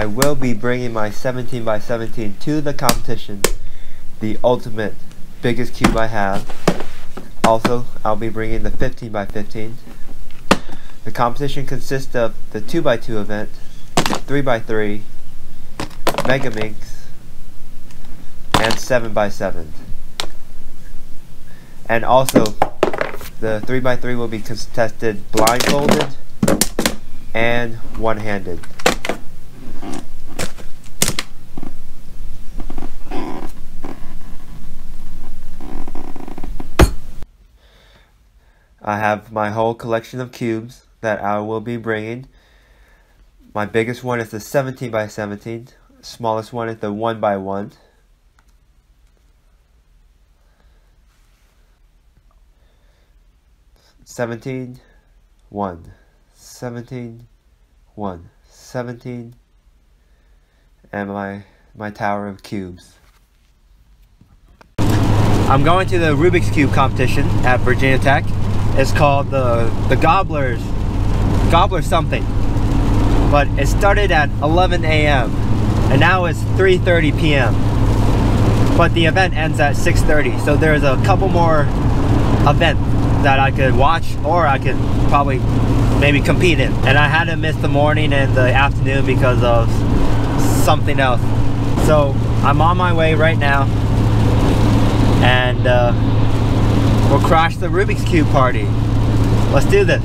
will be bringing my 17 by 17 to the competition, the ultimate biggest cube I have. Also, I'll be bringing the 15 by 15. The competition consists of the 2 by 2 event, 3 by 3, Mega Minx, and 7 by 7. And also, the 3 by 3 will be contested blindfolded and one-handed. I have my whole collection of cubes that I will be bringing. My biggest one is the 17 by 17. Smallest one is the 1 by 1. Seventeen, 1, 17, 1, 17, and my tower of cubes. I'm going to the Rubik's Cube competition at Virginia Tech. It's called the Gobbler something, but it started at 11 a.m. and now it's 3:30 p.m. but the event ends at 6:30, so there's a couple more events that I could watch, or I could probably maybe compete in. And I had to miss the morning and the afternoon because of something else. So I'm on my way right now, and we'll crash the Rubik's Cube party. Let's do this.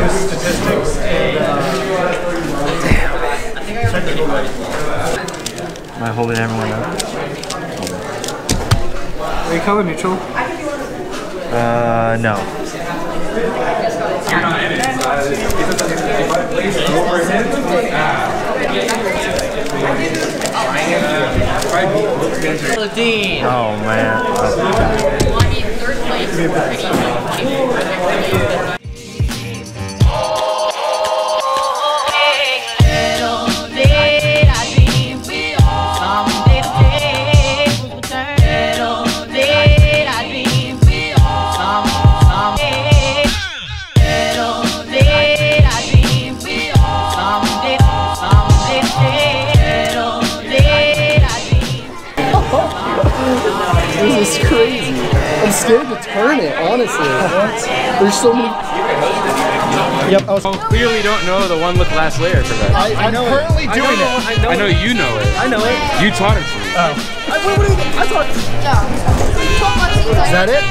Statistics and Am I holding everyone up? Are you color neutral? No. Oh man. Third place. This is crazy. I'm scared to turn it, honestly. There's so many. Yep. I clearly don't know the one with last layer for that. I'm currently doing it. I know you know it. I know it. You taught it to me. Oh. I thought. Is that it?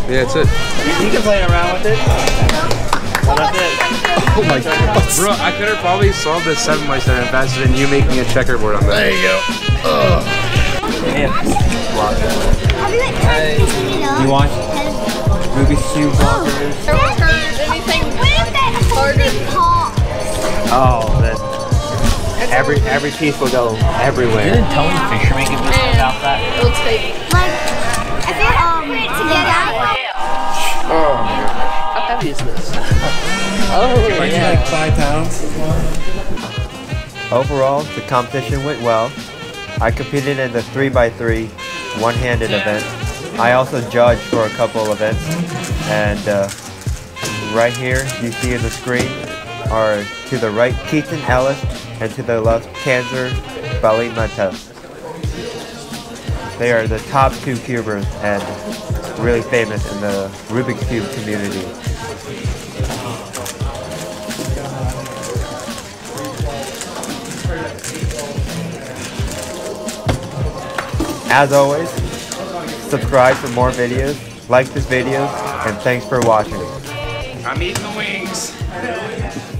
Yeah, that's it. You can play around with it. Well, that's it. Oh my god. Bro, I could have probably solved this 7 by 7 faster than you making a checkerboard on that. There you go. You watch Rubik's Cube vloggers? Oh, that every piece will go everywhere. Didn't Tony Fisher make a video about that? It'll take. Oh my god. How heavy is this? Oh, yeah. Like 5 pounds. Overall, the competition went well. I competed in the 3 by 3 one-handed event. I also judged for a couple events, and right here you see on the screen are to the right Keaton Ellis and to the left Kanzer Balimata. They are the top 2 cubers and really famous in the Rubik's Cube community. As always, subscribe for more videos, like this video, and thanks for watching. I'm eating the wings.